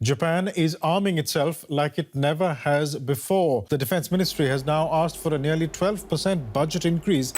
Japan is arming itself like it never has before. The Defense Ministry has now asked for a nearly 12% budget increase.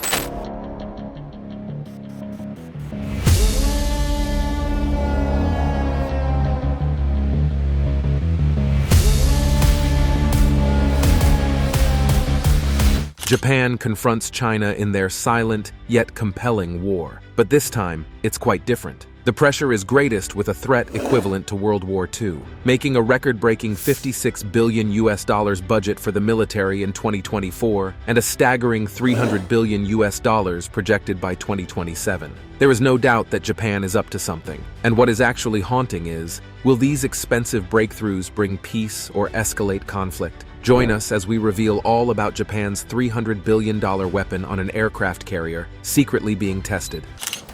Japan confronts China in their silent, yet compelling war. But this time, it's quite different. The pressure is greatest with a threat equivalent to World War II, making a record-breaking $56 billion budget for the military in 2024 and a staggering $300 billion projected by 2027. There is no doubt that Japan is up to something, and what is actually haunting is, will these expensive breakthroughs bring peace or escalate conflict? Join us as we reveal all about Japan's $300 billion weapon on an aircraft carrier secretly being tested: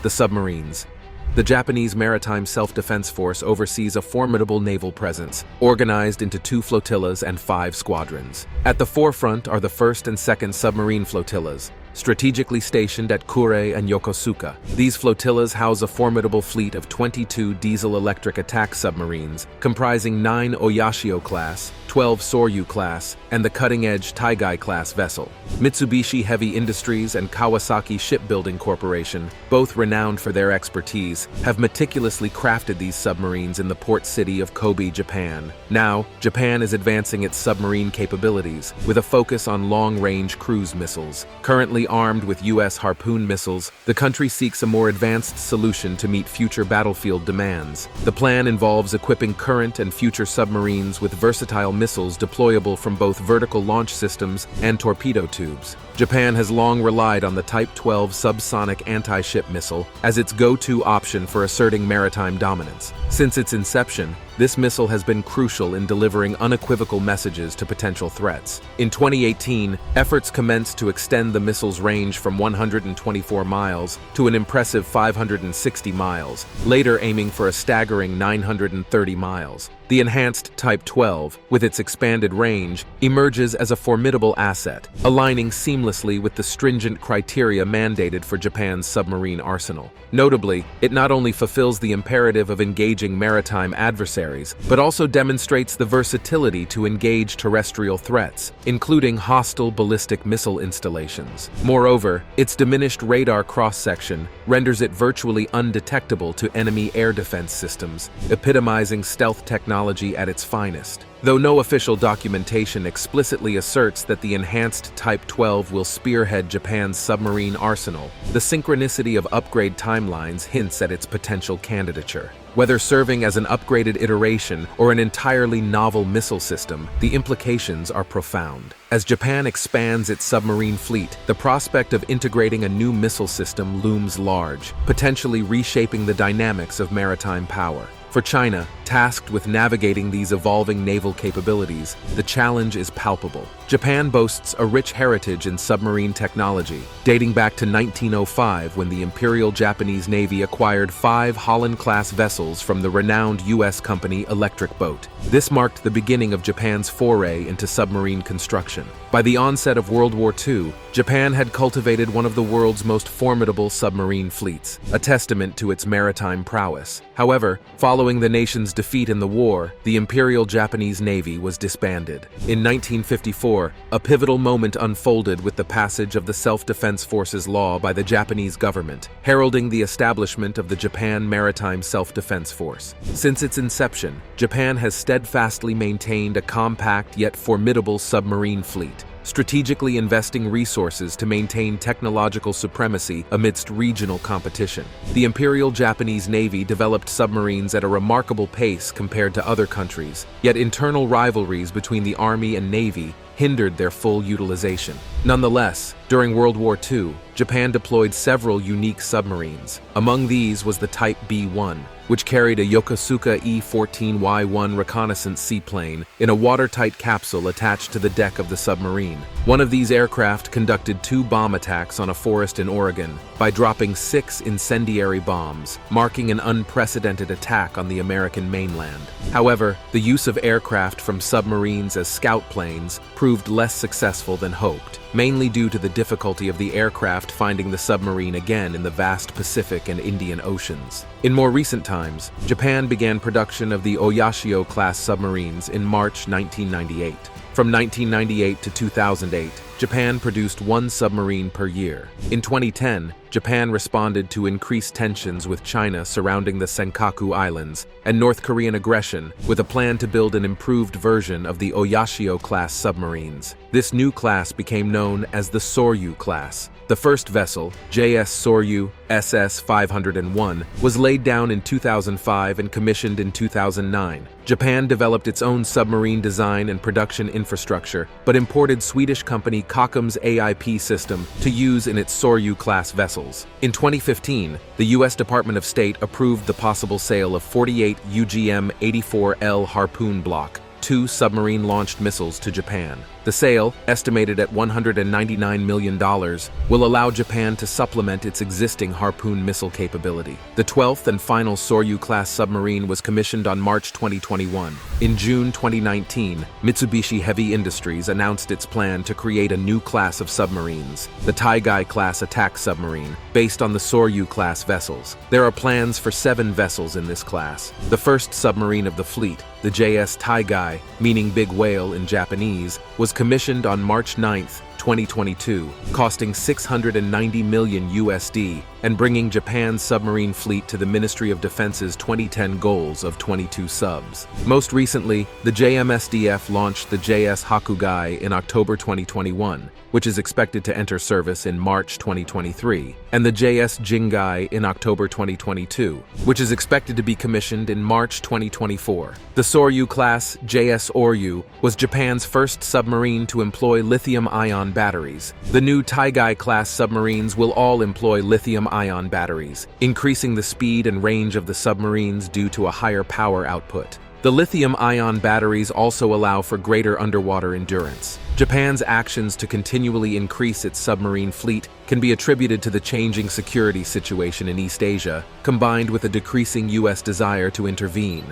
the submarines. The Japanese Maritime Self-Defense Force oversees a formidable naval presence, organized into 2 flotillas and 5 squadrons. At the forefront are the 1st and 2nd submarine flotillas, strategically stationed at Kure and Yokosuka. These flotillas house a formidable fleet of 22 diesel-electric attack submarines, comprising 9 IZUMO-CLASS, 12 Soryu-class, and the cutting-edge Taigai-class vessel. Mitsubishi Heavy Industries and Kawasaki Shipbuilding Corporation, both renowned for their expertise, have meticulously crafted these submarines in the port city of Kobe, Japan. Now, Japan is advancing its submarine capabilities, with a focus on long-range cruise missiles. Currently armed with U.S. Harpoon missiles, the country seeks a more advanced solution to meet future battlefield demands. The plan involves equipping current and future submarines with versatile missiles deployable from both vertical launch systems and torpedo tubes. Japan has long relied on the Type 12 subsonic anti-ship missile as its go-to option for asserting maritime dominance. Since its inception, this missile has been crucial in delivering unequivocal messages to potential threats. In 2018, efforts commenced to extend the missile's range from 124 miles to an impressive 560 miles, later aiming for a staggering 930 miles. The enhanced Type 12, with its expanded range, emerges as a formidable asset, aligning seamlessly with the stringent criteria mandated for Japan's submarine arsenal. Notably, it not only fulfills the imperative of engaging maritime adversaries, but also demonstrates the versatility to engage terrestrial threats, including hostile ballistic missile installations. Moreover, its diminished radar cross-section renders it virtually undetectable to enemy air defense systems, epitomizing stealth technology at its finest. Though no official documentation explicitly asserts that the enhanced Type 12 will spearhead Japan's submarine arsenal, the synchronicity of upgrade timelines hints at its potential candidature. Whether serving as an upgraded iteration or an entirely novel missile system, the implications are profound. As Japan expands its submarine fleet, the prospect of integrating a new missile system looms large, potentially reshaping the dynamics of maritime power. For China, tasked with navigating these evolving naval capabilities, the challenge is palpable. Japan boasts a rich heritage in submarine technology, dating back to 1905 when the Imperial Japanese Navy acquired 5 Holland-class vessels from the renowned U.S. company Electric Boat. This marked the beginning of Japan's foray into submarine construction. By the onset of World War II, Japan had cultivated one of the world's most formidable submarine fleets, a testament to its maritime prowess. However, following the nation's defeat in the war, the Imperial Japanese Navy was disbanded. In 1954, a pivotal moment unfolded with the passage of the Self-Defense Forces Law by the Japanese government, heralding the establishment of the Japan Maritime Self-Defense Force. Since its inception, Japan has steadfastly maintained a compact yet formidable submarine fleet, strategically investing resources to maintain technological supremacy amidst regional competition. The Imperial Japanese Navy developed submarines at a remarkable pace compared to other countries, yet internal rivalries between the Army and Navy hindered their full utilization. Nonetheless, during World War II, Japan deployed several unique submarines. Among these was the Type B-1, which carried a Yokosuka E-14Y-1 reconnaissance seaplane in a watertight capsule attached to the deck of the submarine. One of these aircraft conducted 2 bomb attacks on a forest in Oregon by dropping 6 incendiary bombs, marking an unprecedented attack on the American mainland. However, the use of aircraft from submarines as scout planes proved less successful than hoped. mainly due to the difficulty of the aircraft finding the submarine again in the vast Pacific and Indian Oceans. In more recent times, Japan began production of the Oyashio-class submarines in March 1998. From 1998 to 2008, Japan produced one submarine per year. In 2010, Japan responded to increased tensions with China surrounding the Senkaku Islands and North Korean aggression with a plan to build an improved version of the Oyashio-class submarines. This new class became known as the Soryu-class. The first vessel, JS Soryu SS-501, was laid down in 2005 and commissioned in 2009. Japan developed its own submarine design and production infrastructure, but imported Swedish company Kockum's AIP system to use in its Soryu-class vessels. In 2015, the U.S. Department of State approved the possible sale of 48 UGM-84L Harpoon Block, 2 submarine-launched missiles to Japan. The sale, estimated at $199 million, will allow Japan to supplement its existing Harpoon missile capability. The 12th and final Soryu-class submarine was commissioned on March 2021. In June 2019, Mitsubishi Heavy Industries announced its plan to create a new class of submarines, the Taigai-class attack submarine, based on the Soryu-class vessels. There are plans for 7 vessels in this class. The first submarine of the fleet, the JS Taigai, meaning big whale in Japanese, was commissioned on March 9, 2022, costing $690 million USD and bringing Japan's submarine fleet to the Ministry of Defense's 2010 goals of 22 subs. Most recently, the JMSDF launched the JS Hakugai in October 2021, which is expected to enter service in March 2023, and the JS Jingai in October 2022, which is expected to be commissioned in March 2024. The Soryu-class JS Oryu was Japan's first submarine to employ lithium-ion batteries. The new Taigai-class submarines will all employ lithium-ion batteries, increasing the speed and range of the submarines due to a higher power output. The lithium-ion batteries also allow for greater underwater endurance. Japan's actions to continually increase its submarine fleet can be attributed to the changing security situation in East Asia, combined with a decreasing U.S. desire to intervene.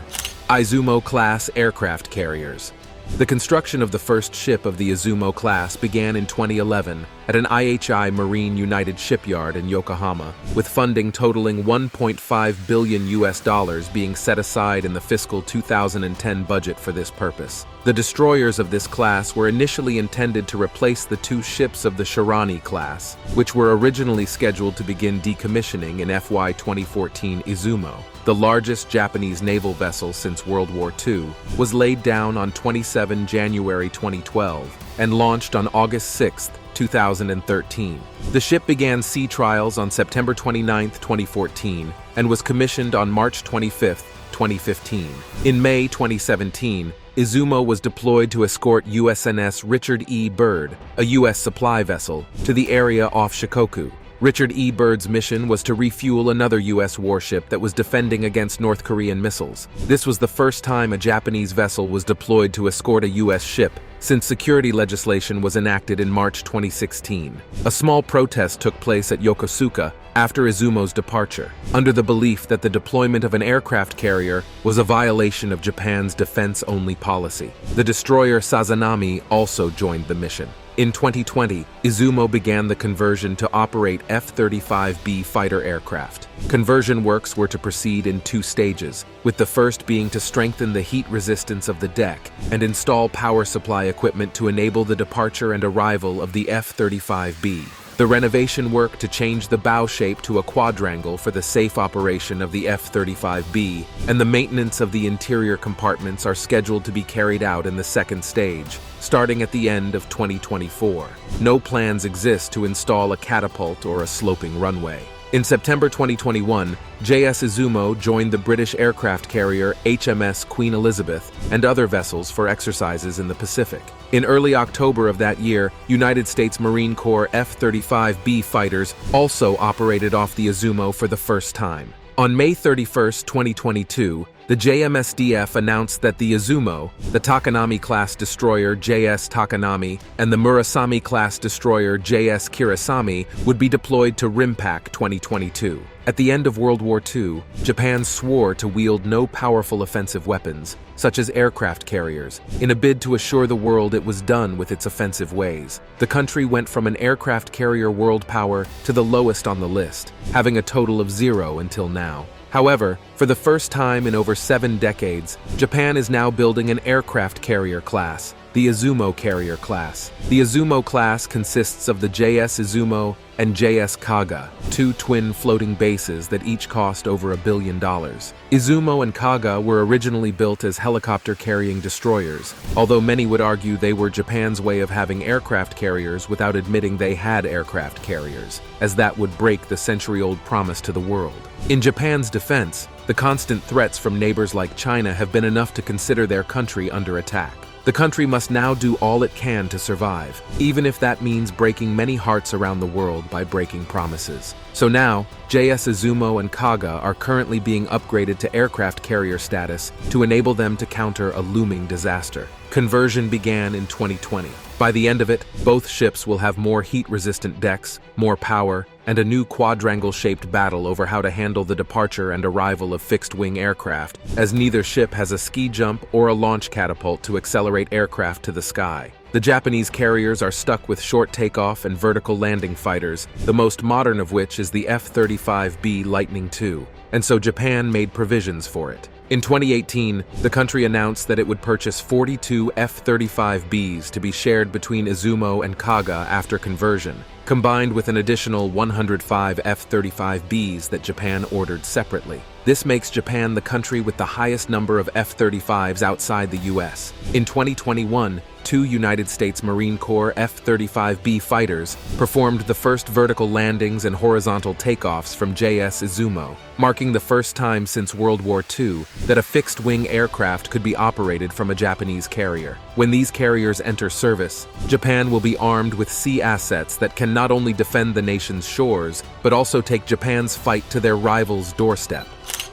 IZUMO-CLASS aircraft carriers. The construction of the first ship of the IZUMO-CLASS began in 2011 at an IHI Marine United shipyard in Yokohama, with funding totaling $1.5 billion being set aside in the fiscal 2010 budget for this purpose. The destroyers of this class were initially intended to replace the 2 ships of the Shirani class, which were originally scheduled to begin decommissioning in FY 2014. IZUMO, the largest Japanese naval vessel since World War II, was laid down on 27 January 2012 and launched on August 6, 2013. The ship began sea trials on September 29, 2014, and was commissioned on March 25, 2015. In May 2017, IZUMO was deployed to escort USNS Richard E. Byrd, a U.S. supply vessel, to the area off Shikoku. Richard E. Byrd's mission was to refuel another U.S. warship that was defending against North Korean missiles. This was the first time a Japanese vessel was deployed to escort a U.S. ship since security legislation was enacted in March 2016. A small protest took place at Yokosuka after IZUMO's departure, under the belief that the deployment of an aircraft carrier was a violation of Japan's defense-only policy. The destroyer Sazanami also joined the mission. In 2020, IZUMO began the conversion to operate F-35B fighter aircraft. Conversion works were to proceed in 2 stages, with the first being to strengthen the heat resistance of the deck and install power supply equipment to enable the departure and arrival of the F-35B. The renovation work to change the bow shape to a quadrangle for the safe operation of the F-35B and the maintenance of the interior compartments are scheduled to be carried out in the second stage, starting at the end of 2024. No plans exist to install a catapult or a sloping runway. In September 2021, JS IZUMO joined the British aircraft carrier HMS Queen Elizabeth and other vessels for exercises in the Pacific. In early October of that year, United States Marine Corps F-35B fighters also operated off the IZUMO for the first time. On May 31, 2022, the JMSDF announced that the IZUMO, the Takanami-class destroyer JS Takanami, and the Murasami-class destroyer JS Kirasami would be deployed to RIMPAC 2022. At the end of World War II, Japan swore to wield no powerful offensive weapons, such as aircraft carriers, in a bid to assure the world it was done with its offensive ways. The country went from an aircraft carrier world power to the lowest on the list, having a total of 0 until now. However, for the first time in over 7 decades, Japan is now building an aircraft carrier class, the IZUMO-CLASS. The IZUMO-CLASS consists of the JS Izumo and JS Kaga, 2 twin floating bases that each cost over $1 billion. Izumo and Kaga were originally built as helicopter-carrying destroyers, although many would argue they were Japan's way of having aircraft carriers without admitting they had aircraft carriers, as that would break the century-old promise to the world. In Japan's defense, the constant threats from neighbors like China have been enough to consider their country under attack. The country must now do all it can to survive, even if that means breaking many hearts around the world by breaking promises. So now, JS Izumo and Kaga are currently being upgraded to aircraft carrier status to enable them to counter a looming disaster. Conversion began in 2020. By the end of it, both ships will have more heat-resistant decks, more power, and a new quadrangle-shaped battle over how to handle the departure and arrival of fixed-wing aircraft, as neither ship has a ski jump or a launch catapult to accelerate aircraft to the sky. The Japanese carriers are stuck with short takeoff and vertical landing fighters, the most modern of which is the F-35B Lightning II, and so Japan made provisions for it. In 2018, the country announced that it would purchase 42 F-35Bs to be shared between Izumo and Kaga after conversion, combined with an additional 105 F-35Bs that Japan ordered separately. This makes Japan the country with the highest number of F-35s outside the US. In 2021, 2 United States Marine Corps F-35B fighters performed the first vertical landings and horizontal takeoffs from JS Izumo, marking the first time since World War II that a fixed-wing aircraft could be operated from a Japanese carrier. When these carriers enter service, Japan will be armed with sea assets that can not only defend the nation's shores, but also take Japan's fight to their rival's doorstep.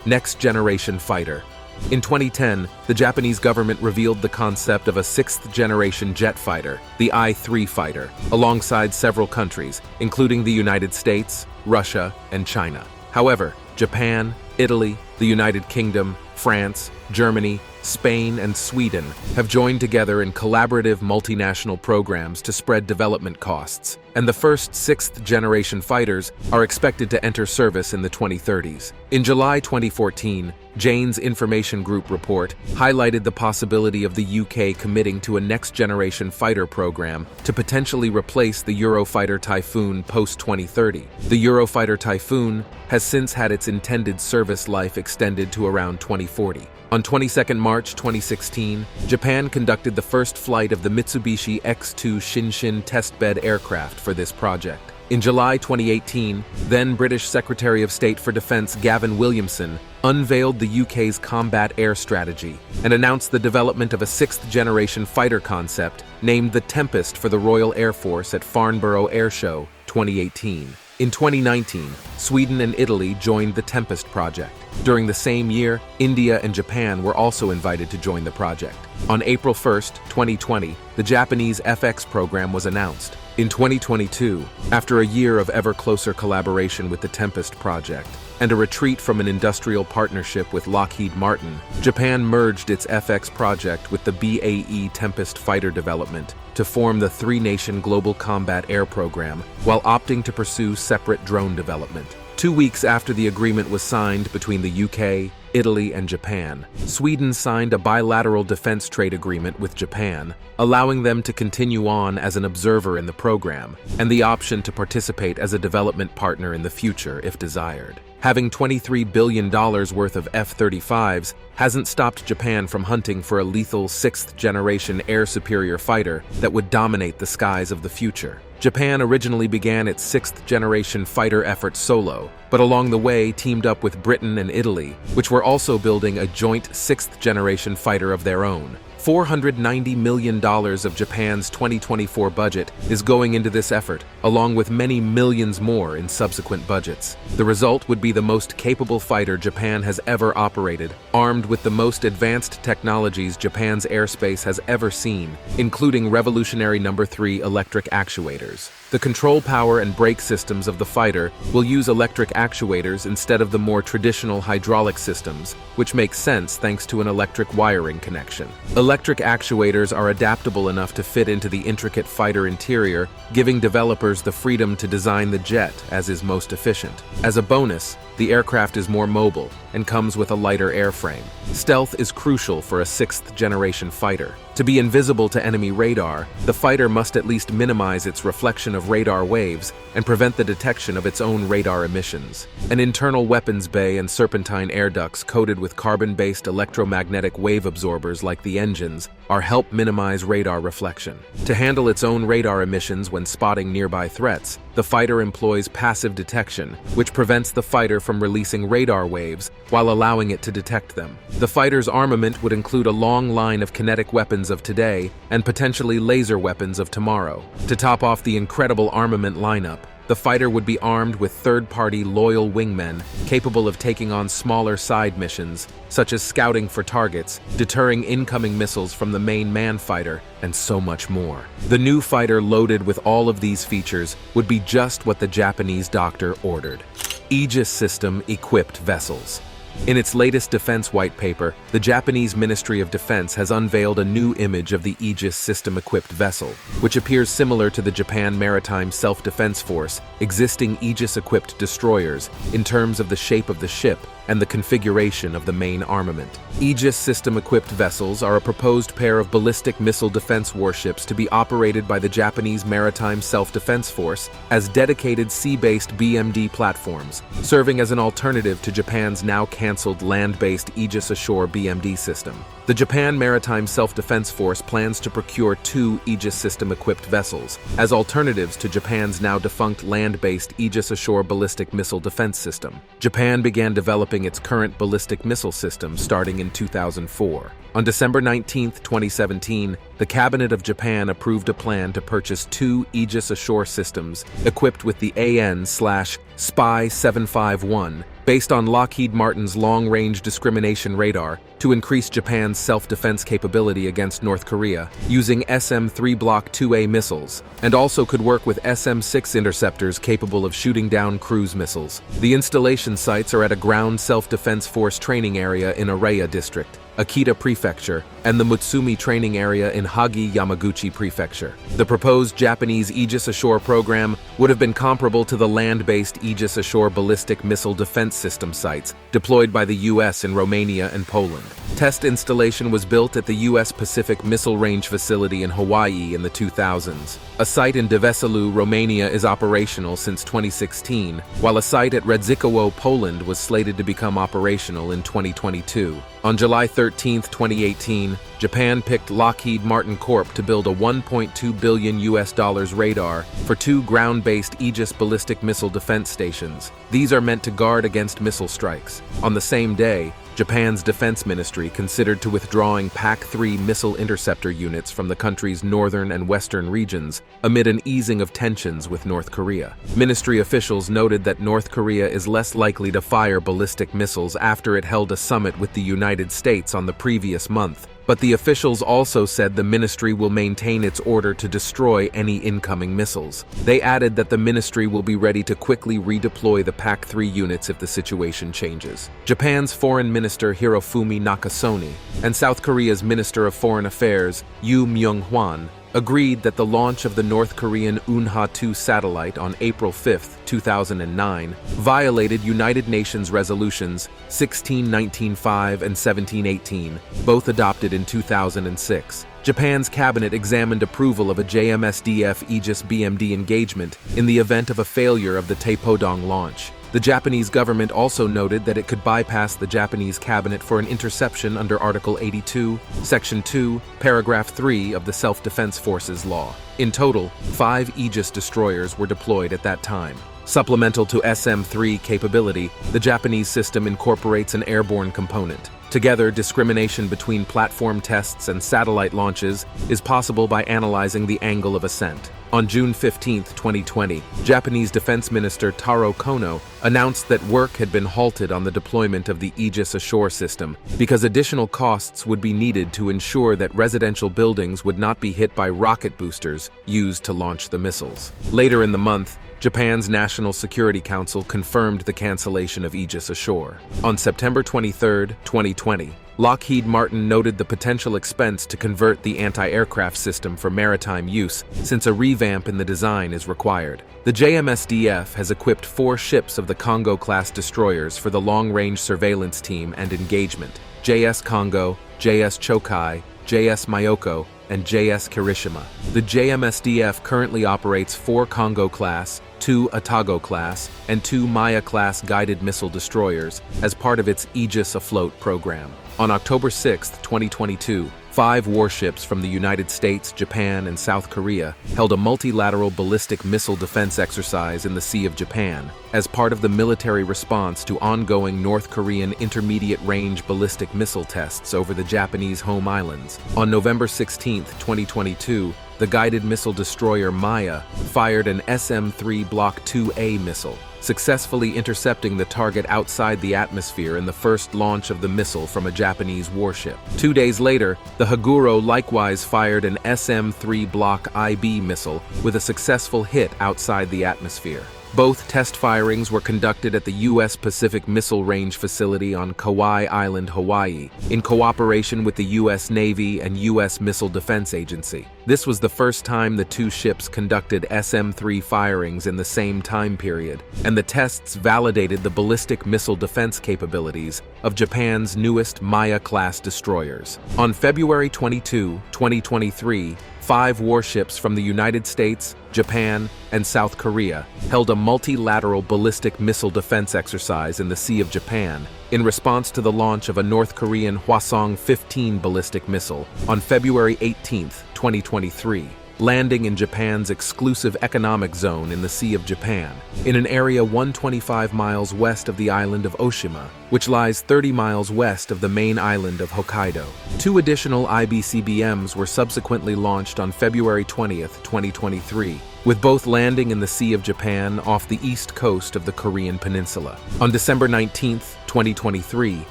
Next-generation fighter. In 2010, the Japanese government revealed the concept of a 6th-generation jet fighter, the I-3 fighter, alongside several countries, including the United States, Russia, and China. However, Japan, Italy, the United Kingdom, France, Germany, Spain, and Sweden have joined together in collaborative multinational programs to spread development costs, and the first 6th-generation fighters are expected to enter service in the 2030s. In July 2014, Jane's Information Group report highlighted the possibility of the UK committing to a next-generation fighter program to potentially replace the Eurofighter Typhoon post-2030. The Eurofighter Typhoon has since had its intended service life extended to around 2040. On 22 March 2016, Japan conducted the first flight of the Mitsubishi X-2 Shinshin testbed aircraft for this project. In July 2018, then British Secretary of State for Defence Gavin Williamson unveiled the UK's combat air strategy and announced the development of a 6th-generation fighter concept named the Tempest for the Royal Air Force at Farnborough Air Show 2018. In 2019, Sweden and Italy joined the Tempest project. During the same year, India and Japan were also invited to join the project. On April 1, 2020, the Japanese FX program was announced. In 2022, after a year of ever closer collaboration with the Tempest project and a retreat from an industrial partnership with Lockheed Martin, Japan merged its FX project with the BAE Tempest fighter development to form the 3-nation Global Combat Air Program, while opting to pursue separate drone development. 2 weeks after the agreement was signed between the UK, Italy, and Japan, Sweden signed a bilateral defense trade agreement with Japan, allowing them to continue on as an observer in the program, and the option to participate as a development partner in the future if desired. Having $23 billion worth of F-35s hasn't stopped Japan from hunting for a lethal 6th-generation air superior fighter that would dominate the skies of the future. Japan originally began its 6th-generation fighter effort solo, but along the way teamed up with Britain and Italy, which were also building a joint 6th-generation fighter of their own. $490 million of Japan's 2024 budget is going into this effort, along with many millions more in subsequent budgets. The result would be the most capable fighter Japan has ever operated, armed with the most advanced technologies Japan's airspace has ever seen, including revolutionary No. 3 electric actuators. The control power and brake systems of the fighter will use electric actuators instead of the more traditional hydraulic systems, which makes sense thanks to an electric wiring connection. Electric actuators are adaptable enough to fit into the intricate fighter interior, giving developers the freedom to design the jet as is most efficient. As a bonus, the aircraft is more mobile and comes with a lighter airframe. Stealth is crucial for a sixth-generation fighter. To be invisible to enemy radar, the fighter must at least minimize its reflection of radar waves and prevent the detection of its own radar emissions. An internal weapons bay and serpentine air ducts coated with carbon-based electromagnetic wave absorbers like the engines are help minimize radar reflection. To handle its own radar emissions when spotting nearby threats, the fighter employs passive detection, which prevents the fighter from releasing radar waves while allowing it to detect them. The fighter's armament would include a long line of kinetic weapons of today and potentially laser weapons of tomorrow. To top off the incredible armament lineup, the fighter would be armed with third-party loyal wingmen capable of taking on smaller side missions, such as scouting for targets, deterring incoming missiles from the main man fighter, and so much more. The new fighter loaded with all of these features would be just what the Japanese doctor ordered. Aegis system-equipped vessels. In its latest defense white paper, the Japanese Ministry of Defense has unveiled a new image of the Aegis system-equipped vessel, which appears similar to the Japan Maritime Self-Defense Force existing Aegis-equipped destroyers in terms of the shape of the ship and the configuration of the main armament. Aegis system-equipped vessels are a proposed pair of ballistic missile defense warships to be operated by the Japanese Maritime Self-Defense Force as dedicated sea-based BMD platforms, serving as an alternative to Japan's now-cancelled land-based Aegis Ashore BMD system. The Japan Maritime Self-Defense Force plans to procure 2 Aegis system-equipped vessels as alternatives to Japan's now-defunct land-based Aegis Ashore ballistic missile defense system. Japan began developing its current ballistic missile system starting in 2004. On December 19, 2017, the Cabinet of Japan approved a plan to purchase 2 Aegis Ashore systems equipped with the AN/SPY 751, based on Lockheed Martin's long-range discrimination radar, to increase Japan's self-defense capability against North Korea using SM-3 Block 2A missiles, and also could work with SM-6 interceptors capable of shooting down cruise missiles. The installation sites are at a ground self-defense force training area in Areya District, Akita Prefecture, and the Mutsumi training area in Hagi, Yamaguchi Prefecture. The proposed Japanese Aegis Ashore program would have been comparable to the land-based Aegis Ashore ballistic missile defense system sites deployed by the US in Romania and Poland. Test installation was built at the US Pacific Missile Range facility in Hawaii in the 2000s. A site in Deveselu, Romania is operational since 2016, while a site at Redzikowo, Poland was slated to become operational in 2022. On July 13, 2018, Japan picked Lockheed Martin Corp to build a $1.2 billion radar for 2 ground-based Aegis ballistic missile defense stations. These are meant to guard against missile strikes. On the same day, Japan's defense ministry considered to withdrawing PAC-3 missile interceptor units from the country's northern and western regions amid an easing of tensions with North Korea. Ministry officials noted that North Korea is less likely to fire ballistic missiles after it held a summit with the United States on the previous month, but the officials also said the ministry will maintain its order to destroy any incoming missiles. They added that the ministry will be ready to quickly redeploy the PAC-3 units if the situation changes. Japan's Foreign Minister Hirofumi Nakasone and South Korea's Minister of Foreign Affairs Yoo Myung-hwan agreed that the launch of the North Korean Unha-2 satellite on April 5, 2009, violated United Nations resolutions 16195 and 1718, both adopted in 2006. Japan's cabinet examined approval of a JMSDF Aegis BMD engagement in the event of a failure of the Taepodong launch. The Japanese government also noted that it could bypass the Japanese cabinet for an interception under Article 82, Section 2, Paragraph 3 of the Self-Defense Forces Law. In total, 5 Aegis destroyers were deployed at that time. Supplemental to SM-3 capability, the Japanese system incorporates an airborne component. Together, discrimination between platform tests and satellite launches is possible by analyzing the angle of ascent. On June 15, 2020, Japanese Defense Minister Taro Kono announced that work had been halted on the deployment of the Aegis ashore system because additional costs would be needed to ensure that residential buildings would not be hit by rocket boosters used to launch the missiles. Later in the month, Japan's National Security Council confirmed the cancellation of Aegis ashore. On September 23, 2020, Lockheed Martin noted the potential expense to convert the anti-aircraft system for maritime use, since a revamp in the design is required. The JMSDF has equipped 4 ships of the Congo-class destroyers for the long-range surveillance team and engagement: JS Congo, JS Chokai, JS Mayoko, and JS Kirishima. The JMSDF currently operates 4 Congo-class, 2 Atago-class, and 2 Maya-class guided missile destroyers as part of its Aegis Afloat program. On October 6, 2022, 5 warships from the United States, Japan, and South Korea held a multilateral ballistic missile defense exercise in the Sea of Japan as part of the military response to ongoing North Korean intermediate-range ballistic missile tests over the Japanese home islands. On November 16, 2022, the guided missile destroyer Maya fired an SM-3 Block 2A missile, successfully intercepting the target outside the atmosphere in the first launch of the missile from a Japanese warship. 2 days later, the Haguro likewise fired an SM-3 Block IB missile with a successful hit outside the atmosphere. Both test firings were conducted at the U.S. Pacific Missile Range facility on Kauai Island, Hawaii, in cooperation with the U.S. Navy and U.S. Missile Defense Agency. This was the first time the 2 ships conducted SM-3 firings in the same time period, and the tests validated the ballistic missile defense capabilities of Japan's newest Maya-class destroyers. On February 22, 2023, 5 warships from the United States, Japan, and South Korea held a multilateral ballistic missile defense exercise in the Sea of Japan in response to the launch of a North Korean Hwasong-15 ballistic missile on February 18, 2023. Landing in Japan's exclusive economic zone in the Sea of Japan, in an area 125 miles west of the island of Oshima, which lies 30 miles west of the main island of Hokkaido. 2 additional IBCBMs were subsequently launched on February 20, 2023, with both landing in the Sea of Japan off the east coast of the Korean peninsula. On December 19, 2023,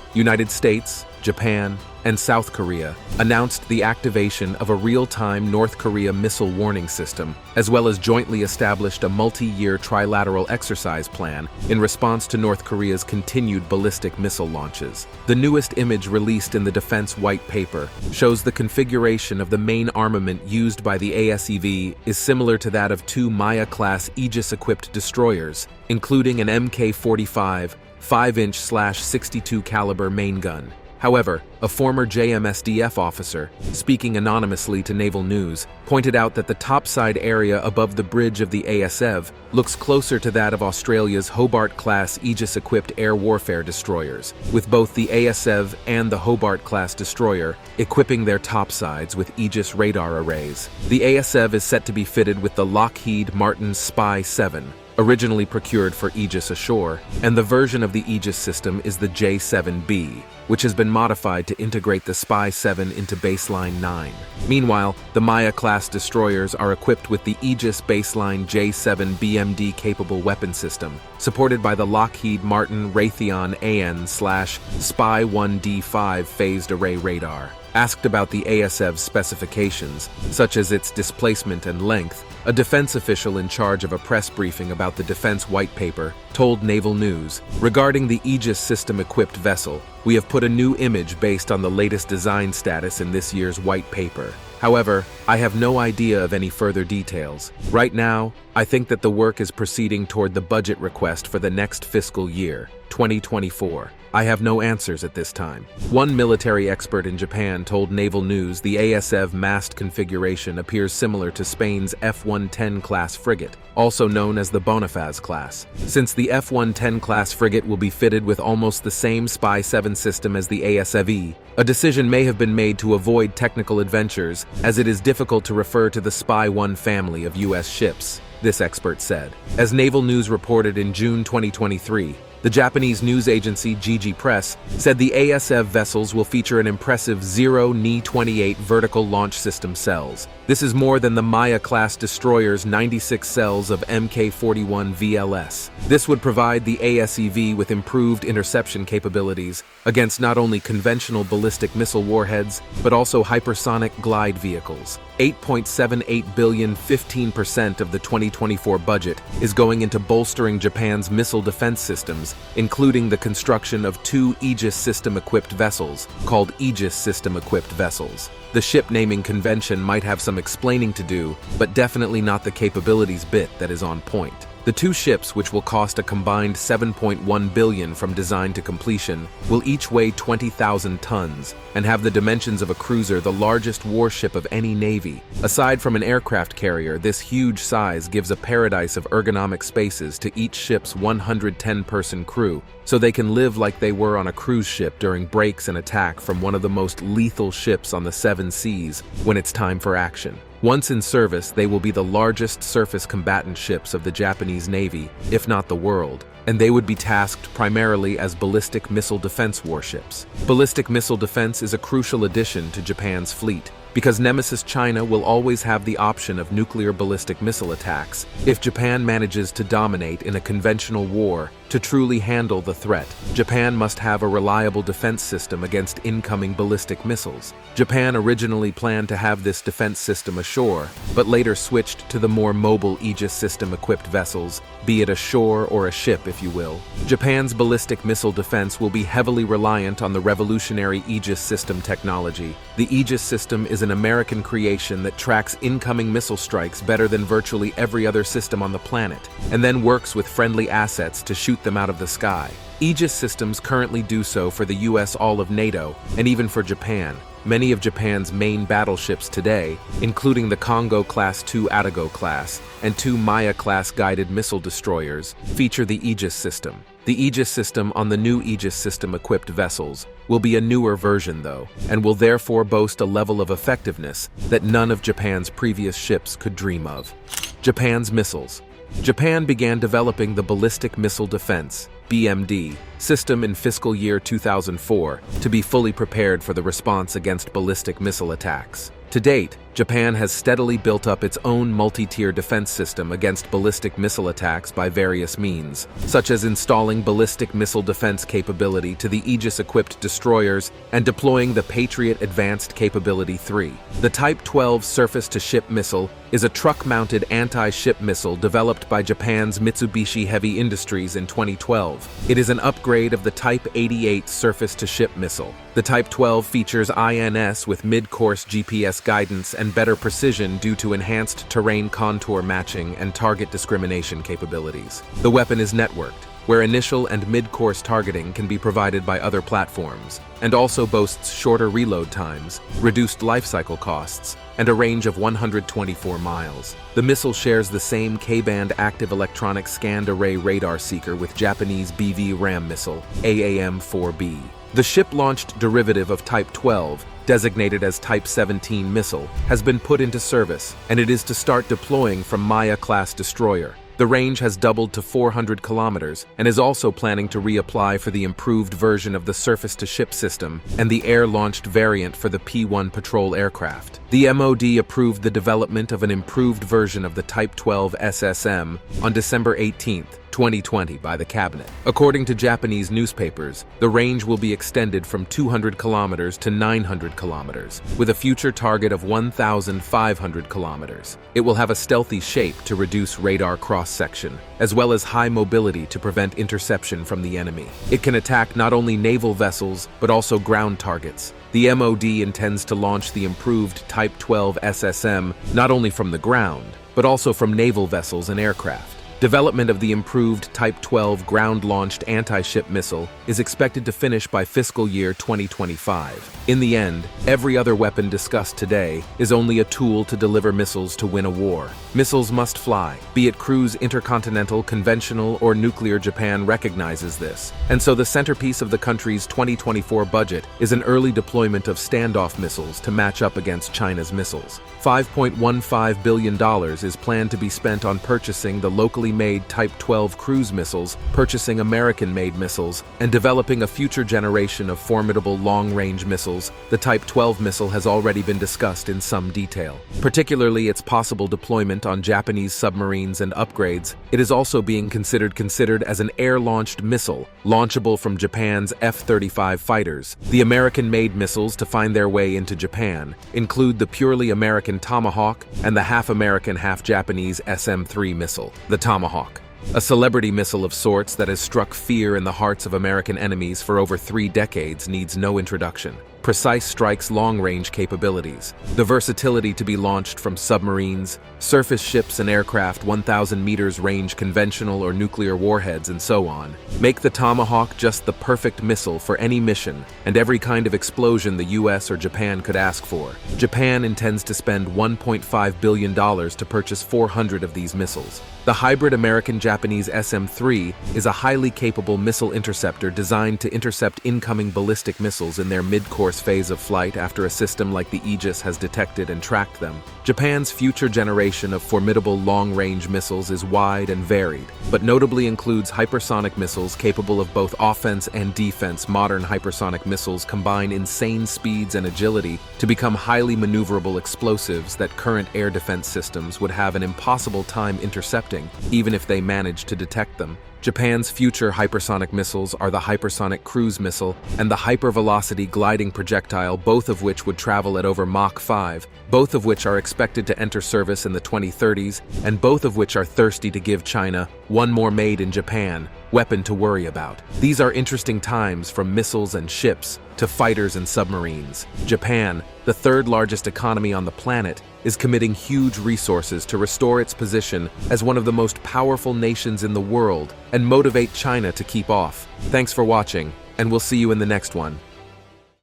United States, Japan, and South Korea announced the activation of a real-time North Korea missile warning system, as well as jointly established a multi-year trilateral exercise plan in response to North Korea's continued ballistic missile launches. The newest image released in the Defense White Paper shows the configuration of the main armament used by the ASEV is similar to that of 2 Maya-class Aegis-equipped destroyers, including an Mk-45 5-inch/62 caliber main gun. However, a former JMSDF officer, speaking anonymously to Naval News, pointed out that the topside area above the bridge of the ASEV looks closer to that of Australia's Hobart-class Aegis-equipped air warfare destroyers, with both the ASEV and the Hobart-class destroyer equipping their topsides with Aegis radar arrays. The ASEV is set to be fitted with the Lockheed Martin Spy-7, originally procured for Aegis ashore, and the version of the Aegis system is the J-7B, which has been modified to integrate the Spy-7 into Baseline 9. Meanwhile, the Maya-class destroyers are equipped with the Aegis Baseline J-7 BMD-capable weapon system, supported by the Lockheed Martin Raytheon AN/Spy-1D5 phased array radar. Asked about the ASEV's specifications, such as its displacement and length, a defense official in charge of a press briefing about the Defense White Paper told Naval News, "Regarding the Aegis system-equipped vessel, we have put a new image based on the latest design status in this year's White Paper. However, I have no idea of any further details. Right now, I think that the work is proceeding toward the budget request for the next fiscal year, 2024. I have no answers at this time." One military expert in Japan told Naval News the ASEV mast configuration appears similar to Spain's F-110 class frigate, also known as the Bonifaz class. Since the F-110 class frigate will be fitted with almost the same Spy-7 system as the ASEV, a decision may have been made to avoid technical adventures, as it is difficult to refer to the Spy-1 family of U.S. ships, this expert said. As Naval News reported in June 2023, The Japanese news agency Jiji Press said the ASF vessels will feature an impressive 0 Ni-28 vertical launch system cells. This is more than the Maya-class destroyer's 96 cells of Mk-41 VLS. This would provide the ASEV with improved interception capabilities against not only conventional ballistic missile warheads, but also hypersonic glide vehicles. 8.78 billion, 15% of the 2024 budget, is going into bolstering Japan's missile defense systems, including the construction of 2 Aegis system-equipped vessels, called Aegis system-equipped vessels. The ship naming convention might have some explaining to do, but definitely not the capabilities bit that is on point. The 2 ships, which will cost a combined 7.1 billion from design to completion, will each weigh 20,000 tons and have the dimensions of a cruiser, the largest warship of any navy. Aside from an aircraft carrier, this huge size gives a paradise of ergonomic spaces to each ship's 110-person crew, so they can live like they were on a cruise ship during breaks and attack from one of the most lethal ships on the 7 seas when it's time for action. Once in service, they will be the largest surface combatant ships of the Japanese Navy, if not the world, and they would be tasked primarily as ballistic missile defense warships. Ballistic missile defense is a crucial addition to Japan's fleet, because Nemesis China will always have the option of nuclear ballistic missile attacks if Japan manages to dominate in a conventional war. To truly handle the threat, Japan must have a reliable defense system against incoming ballistic missiles. Japan originally planned to have this defense system ashore, but later switched to the more mobile Aegis system-equipped vessels, be it a shore or a ship, if you will. Japan's ballistic missile defense will be heavily reliant on the revolutionary Aegis system technology. The Aegis system is an American creation that tracks incoming missile strikes better than virtually every other system on the planet, and then works with friendly assets to shoot them out of the sky. Aegis systems currently do so for the US, all of NATO, and even for Japan. Many of Japan's main battleships today, including the Kongo-class 2 Atago-class and 2 Maya-class guided missile destroyers, feature the Aegis system. The Aegis system on the new Aegis system-equipped vessels will be a newer version, though, and will therefore boast a level of effectiveness that none of Japan's previous ships could dream of. Japan's missiles. Japan began developing the Ballistic Missile Defense (BMD) system in fiscal year 2004 to be fully prepared for the response against ballistic missile attacks. To date, Japan has steadily built up its own multi-tier defense system against ballistic missile attacks by various means, such as installing ballistic missile defense capability to the Aegis-equipped destroyers and deploying the Patriot Advanced Capability 3. The Type 12 surface-to-ship missile is a truck-mounted anti-ship missile developed by Japan's Mitsubishi Heavy Industries in 2012. It is an upgrade of the Type 88 surface-to-ship missile. The Type 12 features INS with mid-course GPS guidance and better precision due to enhanced terrain contour matching and target discrimination capabilities. The weapon is networked, where initial and mid-course targeting can be provided by other platforms, and also boasts shorter reload times, reduced lifecycle costs, and a range of 124 miles. The missile shares the same K-band active electronic scanned array radar seeker with Japanese BV RAM missile, AAM-4B. The ship-launched derivative of Type 12, designated as Type 17 missile, has been put into service, and it is to start deploying from Maya-class destroyer. The range has doubled to 400 kilometers and is also planning to reapply for the improved version of the surface-to-ship system and the air-launched variant for the P-1 patrol aircraft. The MOD approved the development of an improved version of the Type 12 SSM on December 18, 2020 by the cabinet. According to Japanese newspapers, the range will be extended from 200 kilometers to 900 kilometers, with a future target of 1,500 kilometers. It will have a stealthy shape to reduce radar cross-section, as well as high mobility to prevent interception from the enemy. It can attack not only naval vessels, but also ground targets. The MOD intends to launch the improved Type 12 SSM not only from the ground, but also from naval vessels and aircraft. Development of the improved Type 12 ground-launched anti-ship missile is expected to finish by fiscal year 2025. In the end, every other weapon discussed today is only a tool to deliver missiles to win a war. Missiles must fly, be it cruise, intercontinental, conventional, or nuclear. Japan recognizes this, and so the centerpiece of the country's 2024 budget is an early deployment of standoff missiles to match up against China's missiles. $5.15 billion is planned to be spent on purchasing the locally made Type 12 cruise missiles, purchasing American-made missiles, and developing a future generation of formidable long-range missiles, the Type 12 missile has already been discussed in some detail. Particularly its possible deployment on Japanese submarines and upgrades, it is also being considered as an air-launched missile, launchable from Japan's F-35 fighters. The American-made missiles to find their way into Japan include the purely American Tomahawk and the half-American, half-Japanese SM-3 missile, the Tomahawk. A celebrity missile of sorts that has struck fear in the hearts of American enemies for over 3 decades needs no introduction. Precise strikes long-range capabilities, the versatility to be launched from submarines, surface ships and aircraft 1,000 meters range conventional or nuclear warheads, and so on, make the Tomahawk just the perfect missile for any mission and every kind of explosion the US or Japan could ask for. Japan intends to spend $1.5 billion to purchase 400 of these missiles. The hybrid American-Japanese SM-3 is a highly capable missile interceptor designed to intercept incoming ballistic missiles in their mid-course phase of flight after a system like the Aegis has detected and tracked them. Japan's future generation of formidable long-range missiles is wide and varied, but notably includes hypersonic missiles capable of both offense and defense. Modern hypersonic missiles combine insane speeds and agility to become highly maneuverable explosives that current air defense systems would have an impossible time intercepting, even if they managed to detect them. Japan's future hypersonic missiles are the hypersonic cruise missile and the hypervelocity gliding projectile, both of which would travel at over Mach 5, both of which are expected to enter service in the 2030s, and both of which are thirsty to give China one more made in Japan weapon to worry about. These are interesting times, from missiles and ships to fighters and submarines. Japan, the third largest economy on the planet, is committing huge resources to restore its position as one of the most powerful nations in the world and motivate China to keep off. Thanks for watching, and we'll see you in the next one.